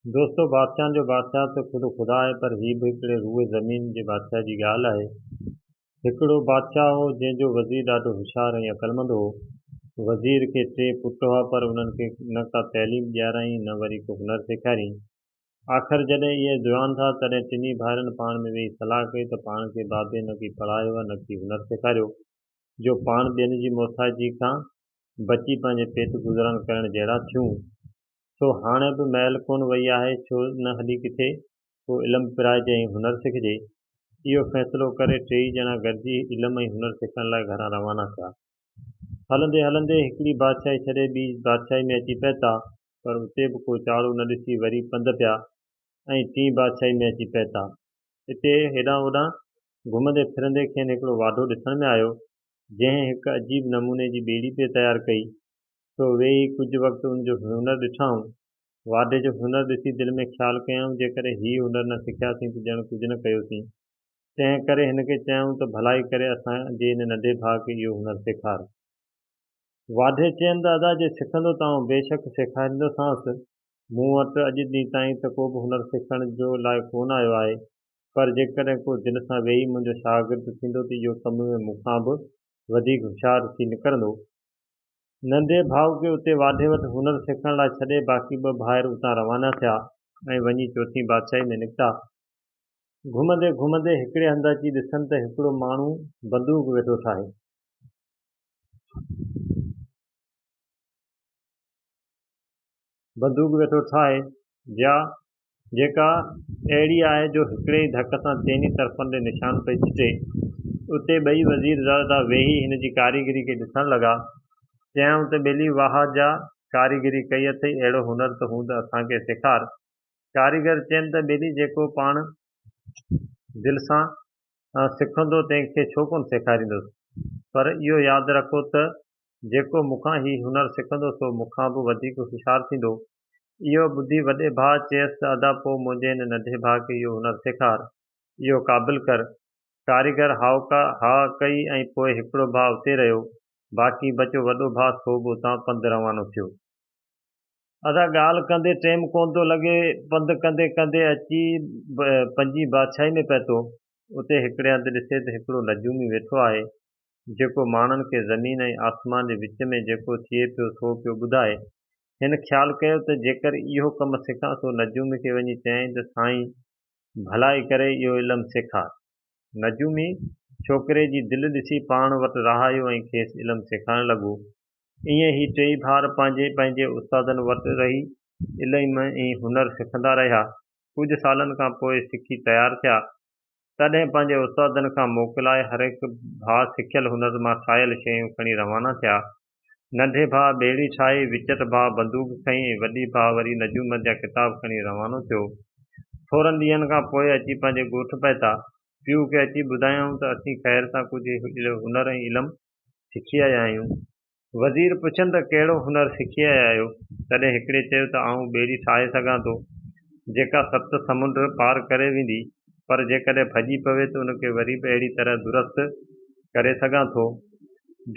दोस्तों बादशाहनि जो बादशाह त ख़ुदि ख़ुदा आहे पर हीअ बि हिकिड़े रूए ज़मीन जे बादशाह जी ॻाल्हि आहे। हिकिड़ो बादशाह हो जंहिंजो वज़ीर ॾाढो होशियारु ऐं अक़लमंद हो। वज़ीर खे टे पुट हुआ पर उन्हनि खे न का तइलीम ॾियाराईं न वरी को हुनरु सेखारियईं। आख़िर जॾहिं इहे जुवान था तॾहिं टिनी भाइरनि पाण में वेही सलाह कई त पाण खे बाबे न की पढ़ायो न की हुनरु सेखारियो जो पाण ॿियनि जी मोहताजी खां बची पंहिंजे पेट गुज़रान करण जहिड़ा थियूं। सो हाणे बि महल कोन वई आहे, छो न हली किथे को इल्मु पिराइजे ऐं हुनरु सिखिजे। इहो फ़ैसिलो करे टई ॼणा गॾिजी इल्मु ऐं हुनरु सिखण लाइ घरां रवाना थिया। हलंदे हलंदे हिकिड़ी बादशाही छॾे ॿी बादशाही में अची पहुता, पर उते बि को चाड़ू न ॾिसी वरी पंधु पिया ऐं टीं बादशाही में अची पहुता। हिते हेॾां होॾां घुमंदे फिरंदे खेनि हिकिड़ो वाढो ॾिसण में आयो, जंहिं हिकु अजीब नमूने जी ॿेड़ी पे तयारु कई। सो वेही कुझु वक़्तु उनजो हुनरु ॾिठाऊं। वाढे जो हुनरु ॾिसी दिलि में ख़्यालु कयऊं जेकॾहिं हीउ हुनरु न सिखियासीं त ॼण कुझु न कयोसीं। तंहिं करे हिन खे चयऊं त भलाई करे असांजे हिन नंढे भाउ खे इहो हुनरु सेखार। वाढे चयनि दादा जे सिखंदो त आउं बेशक सेखारींदोसांसि। मूं वटि अॼु ॾींहं ताईं त को बि हुनरु सिखण जो लाइ कोन आयो आहे, पर जेकॾहिं को दिलि सां वेही मुंहिंजो शागिर्दु थींदो त इहो कम में मूंखां बि वधीक होशियारु थी निकिरंदो। नंढे भाउ खे उते वाढे वटि हुनरु सिखण लाइ छॾे बाक़ी ॿ भाइर उतां रवाना थिया ऐं वञी चौथीं बादशाही में निकिता। घुमंदे घुमंदे हिकिड़े हंधि अची ॾिसनि त हिकिड़ो माण्हू बंदूक वेठो ठाहे। जेका अहिड़ी आहे जो हिकिड़े ई धक सां चइनी तरफ़नि ॾे निशान पई छिटे। उते ॿई वज़ीर ज़ादा वेही हिन जी कारीगरी खे ॾिसण लॻा। चयऊं त ॿेली वाह जा कारीगरी कई अथई, अहिड़ो हुनरु त हूं त असांखे सेखार। कारीगर चयनि त ॿेली जेको पाण दिलि सां सिखंदो तंहिंखे छो कोन सेखारींदुसि, पर इहो यादि रखो त जेको मूंखां ही हुनरु सिखंदो सो मूंखां बि वधीक होशियारु थींदो। इहो ॿुधी वॾे भाउ चयसि त अदा पोइ मुंहिंजे हिन नंढे भाउ खे इहो हुनरु सेखार, इहो क़ाबिल कर। कारीगर हा कई ऐं पोइ हिकिड़ो भाउ उते रहियो, बाक़ी बचियो वॾो भाउ सो बि उतां पंधु रवानो थियो। अदा ॻाल्हि कंदे टाइम कोन थो लॻे, पंधु कंदे कंदे अची पंजी बादशाही में पहुतो। उते हिकिड़े हंधि ॾिसे त हिकिड़ो नजूमी वेठो आहे, जेको माण्हुनि खे ज़मीन ऐं आसमान जे विच में जेको थिए पियो सो पियो ॿुधाए। हिन ख़्यालु कयो त जेकर इहो कमु सिखां सो नजूमी खे वञी चयईं त साईं भलाई करे इहो इल्मु सेखार। नजूमी छोकिरे जी दिलि ॾिसी पाण वटि रहायो ऐं खेसि इल्मु सेखारणु लॻो। ईअं ई टई भाउर पंहिंजे पंहिंजे उस्तादनि वटि रही इल्मु ऐं हुनरु सिखंदा रहिया। कुझु सालनि खां पोइ सिखी तयारु थिया, तॾहिं पंहिंजे उस्तादनि खां मोकिलाए हर हिकु भाउ सिखियल हुनर मां ठाहियल शयूं खणी रवाना थिया। नंढे भाउ ॿेड़ी ठाही, विचट भाउ बंदूक खईं ऐं वॾी भाउ वरी नजूमत जा किताब खणी रवानो थियो। थोरनि ॾींहंनि खां पोइ अची पंहिंजे ॻोठ पहुता। पीउ खे अची ॿुधायूं त असीं ख़ैर सां कुझु हुनर ऐं इल्मु सिखी आया आहियूं। वज़ीर पुछनि त कहिड़ो हुनरु सिखी आया आहियो? तॾहिं हिकिड़े चयो त आउं ॿेड़ी ठाहे सघां थो जेका 7 समुंड पार करे वेंदी, पर जेकॾहिं भॼी पवे त उनखे वरी बि अहिड़ी तरह दुरुस्त करे सघां थो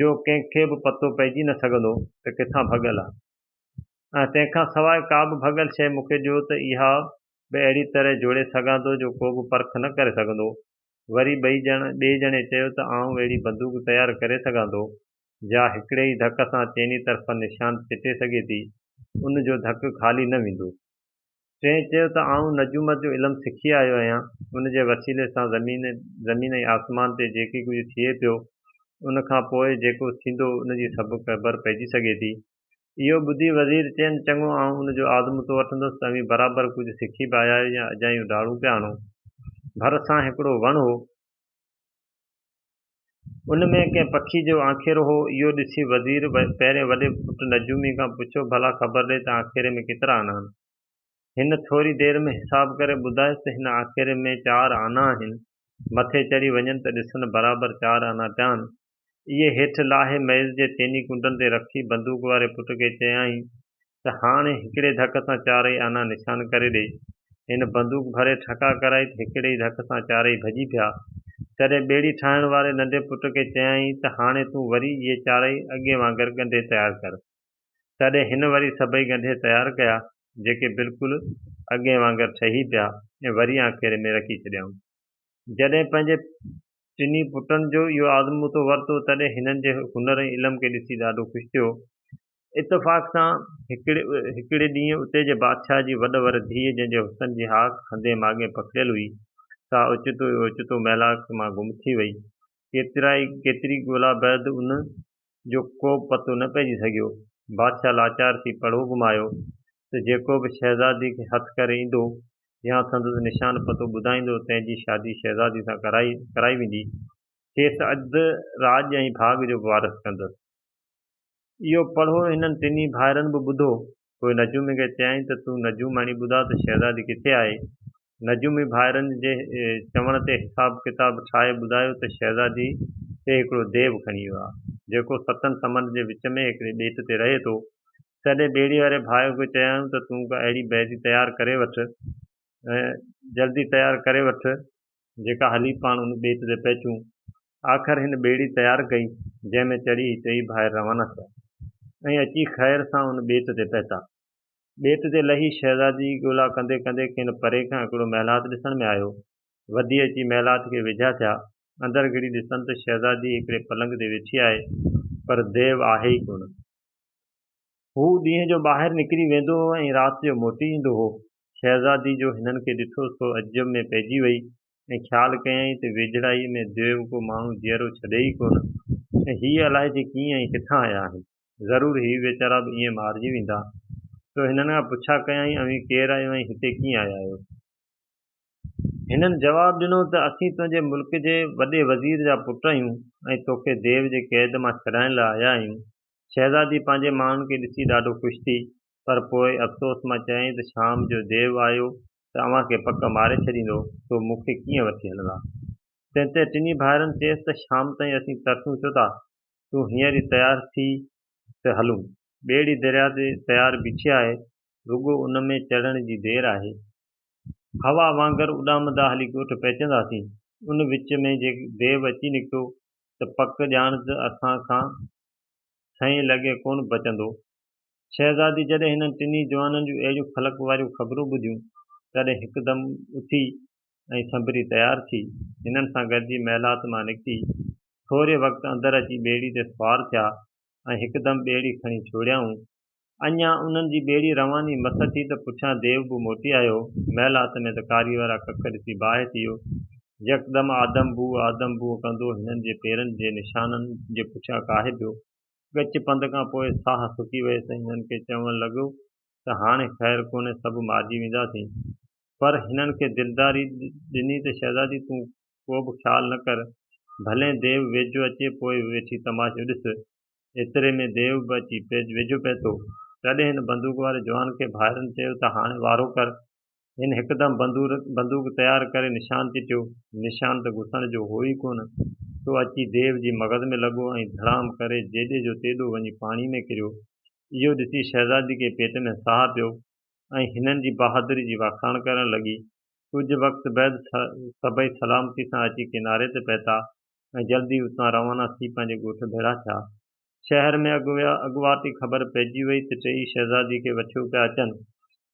जो कंहिंखे बि पतो पइजी न सघंदो त किथां भॻल आहे। ऐं तंहिंखां सवाइ का बि भॻल शइ मूंखे ॾियो त इहा बि अहिड़ी तरह जोड़े सघां थो जो को बि परख न करे सघंदो। वरी ॿिए ॼणे चयो त आउं अहिड़ी बंदूक तयारु करे सघां थो जा हिकिड़े ई धक सां चइनी तरफ़ निशान छिटे सघे थी, उनजो धक ख़ाली न वेंदो। टे चयो त आउं नजूमत जो इल्मु सिखी आयो आहियां, उनजे वसीले सां ज़मीन ऐं आसमान ते जेकी कुझु थिए पियो उनखां पोइ जेको थींदो उनजी सभु ख़बर पइजी सघे थी। इहो ॿुधी वज़ीर चयनि चङो, आउं उनजो आज़मूदो वठंदुसि। तव्हीं बराबरि कुझु सिखी बि आया आहियो या अजायूं ॾाड़ू पिया आणो। भरिसां हिकिड़ो वणु हो, उनमें कंहिं पखी जो आखेरो हो। इहो ॾिसी वज़ीर पहिरें वॾे पुटु नजूमी खां पुछियो, भला ख़बर ॾे त आखेरे में केतिरा आना आहिनि? हिन थोरी देरि में हिसाब करे ॿुधायसि त हिन आखेरे में 4 आना आहिनि। मथे चढ़ी वञनि त ॾिसनि बराबरि 4 आना पिया आहिनि। इहे हेठि लाहे मेज़ जे चइनी कुंडनि ते रखी बंदूक वारे पुट खे चयाईं त हाणे हिकिड़े धक सां 4 आना निशान करे ॾे। हिन बंदूक भरे ठका कराई त हिकिड़े ई धक सां 4 भॼी पिया। तॾहिं ॿेड़ी ठाहिण वारे नंढे पुट खे चयाईं त हाणे तूं वरी इहे 4 अॻे वांगुरु ॻंढे तयारु कर। तॾहिं हिन वरी सभई ॻंढे तयारु कया, जेके बिल्कुलु अॻे वांगुरु ठही पिया ऐं वरी आख़िर में रखी छॾियाऊं। जॾहिं पंहिंजे टिनी पुटनि जो इहो आज़मूदो वरितो तॾहिं हिननि जे हुनर ऐं इल्म खे ॾिसी ॾाढो ख़ुशि थियो। इतफ़ाक़ सां हिकिड़े ॾींहुं उते जे बादशाह जी वॾ धीअ जंहिंजे हुसन जी हाक हंधे माॻे पकड़ियल हुई, सा ओचितो महिलात मां गुम थी वई। केतिरी ॻोल्हा बैदि उन जो को पतो न पइजी सघियो। बादशाह लाचार थी पड़ो घुमायो त जेको बि शहज़ादी खे हथु करे ईंदो या संदसि निशान पतो ॿुधाईंदो तंहिंजी शादी शहज़ादी सां कराई वेंदी, खेसि अधु राज ऐं भाग जो वारस कंदसि। इहो पढ़ो हिननि टिनी भाइरनि बि ॿुधो। पोइ नजूमी खे चयाईं त तूं नजूमाणी ॿुधा त शहज़ादी किथे आहे। नजूमी भाइरनि जे चवण ते हिसाब किताब ठाहे ॿुधायो त शहज़ादी ते हिकिड़ो देव खणी वियो आहे, जेको 7 समुंड जे विच में हिकिड़े ॿेट ते रहे थो। तॾहिं ॿेड़ी वारे भाउ खे चयाऊं त तूं का अहिड़ी बैदी तयारु करे वठि, जल्दी तयारु करे वठि जेका हली पाण उन ॿेट ते पहुचूं। आख़िर हिन ॿेड़ी तयारु कई, जंहिंमें चढ़ी टई भाइर रवाना थिया ऐं अची ख़ैर सां उन ॿेट ते पहुता। ॿेट ते लही शहज़ादी ॻोल्हा कंदे कंदे खेनि परे खां हिकिड़ो महिलात ॾिसण में आयो। वधी अची महिलात खे वेझा थिया। अंदरि घिड़ी ॾिसनि त शहज़ादी हिकिड़े पलंग ते वेठी आहे, पर देव आहे ई कोन। हू ॾींहं जो ॿाहिरि निकिरी वेंदो हो ऐं राति जो मोटी ईंदो हो। शहज़ादी जो हिननि खे ॾिठो सो अजब में पइजी वई ऐं ख़्यालु कयईं त वेझड़ाई में देव को माण्हू जीअरो छॾे ई कोन, ऐं हीअ अलाए जे कीअं ऐं किथां आया आहिनि। ज़रूरु हीअ वीचारा बि ईअं मारिजी वेंदा। तो हिननि खां पुछा कयईं, अवी केरु आहियो ऐं हिते कीअं आया आहियो? हिननि जवाबु ॾिनो त असीं तुंहिंजे मुल्क जे वॾे वज़ीर जा पुट आहियूं ऐं तोखे देव जे क़ैद मां छॾाइण लाइ आया आहियूं। शहज़ादी पंहिंजे माण्हुनि खे ॾिसी ॾाढो ख़ुशि थी, पर पोइ अफ़सोस मां चयईं त शाम जो देव आयो त अव्हांखे पक मारे छॾींदो, तो मूंखे कीअं वठी हलंदा? तंहिं ते टिनी भाइरनि चयसि त शाम ताईं असीं तरसूं छो था, तूं हींअर ई तयारु थी त हलूं। ॿेड़ी दरिया ते तयारु बीठी आहे, रुॻो उन में चढ़ण जी देरि आहे। हवा वांगुरु उॾामंदा हली ॻोठ पहुचंदासीं। उन विच में जे देव अची निकितो त पक ॼाण त असां खां 6 लॻे कोन बचंदो। शहज़ादी जॾहिं हिननि टिनी जवाननि जूं अहिड़ियूं फलक वारियूं ख़बरूं ॿुधियूं, तॾहिं हिकदमि उथी ऐं संभरी तयारु थी हिननि सां गॾिजी महिलात मां निकिती। थोरे वक़्तु अंदरि अची ॿेड़ी ते सुवार थिया ऐं हिकदमि ॿेड़ी खणी छोड़ियाऊं। अञा उन्हनि जी ॿेड़ी रवानी मथ थी त पुछां देव बि मोटी आयो। महिलात में त कारी वारा कख ॾिसी बाहि थी वियो। यकदमि आदम बू कंदो हिननि जे पेरनि जे निशाननि जे पुठियां काहे पियो। गच पंध खां पोइ साह सुकी वियसि ऐं हिननि खे चवणु लॻो त हाणे ख़ैरु कोन्हे, सभु मारिजी वेंदासीं। पर हिननि खे दिलदारी ॾिनी त शहज़ादी तूं को बि ख़्यालु न कर, भले देव वेझो अचे पोइ वेठी तमाशो ॾिस। एतिरे में देव बि अची वेझो पहुतो। तॾहिं हिन बंदूक वारे जवान खे भाइरनि चयो त हाणे वारो कर। हिन हिकदमि बंदूक तयारु करे निशान चिटियो। निशान त घुसण जो हो ई कोन। तो अची देव जी मग़ज़ में लॻो ऐं धड़ाम करे जेॾे जो तेॾो वञी पाणी में किरियो। इहो ॾिसी शहज़ादी खे पेट में साह पियो ऐं हिननि जी बहादुरी जी वाखाण करणु लॻी। कुझु वक़्तु बैदि सभई सलामती सां अची किनारे ते पहुता ऐं जल्दी उतां रवाना थी पंहिंजे ॻोठ भेड़ा थिया। शहर में अॻुवाटी ख़बर पइजी वई त टई शहज़ादी खे वठियो पिया अचनि।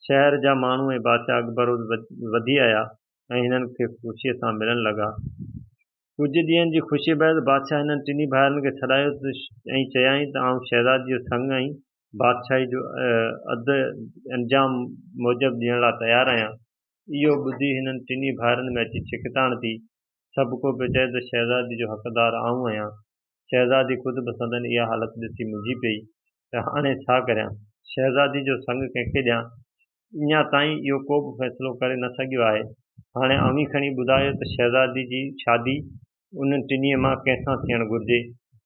शहर जा माण्हू ऐं बादशाह अकबर वधी आया ऐं हिननि खे ख़ुशीअ सां मिलण लॻा। कुझु ॾींहंनि जी ख़ुशी बैदि बादशाह हिननि टिनी भाइरनि खे छॾायो ऐं चयाईं त आउं शहज़ादी जो संग ऐं बादशाही जो अधु अंजाम मूजिबि ॾियण लाइ तयारु आहियां। इहो ॿुधी हिननि टिनी भाइरनि में अची छिकताण थी। सभु को पियो चए त शहज़ादी जो हक़दारु आउं आहियां। शहज़ादी ख़ुदि बि संदनि इहा हालत ॾिसी मुंझी पई त हाणे छा करियां, शहज़ादी जो संग कंहिंखे ॾियां। अञा ताईं इहो को बि फ़ैसिलो करे न सघियो आहे। हाणे अव्हीं खणी ॿुधायो त शहज़ादी जी शादी उन्हनि टिनीअ मां कंहिंसां थियणु घुरिजे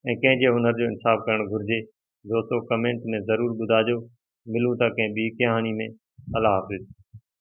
ऐं कंहिंजे हुनर जो इंसाफ़ करणु घुरिजे। दोस्तो कमेंट में ज़रूरु ॿुधाइजो। मिलूं था कंहिं ॿी कहाणी में। अल्लाह हाफ़िज़।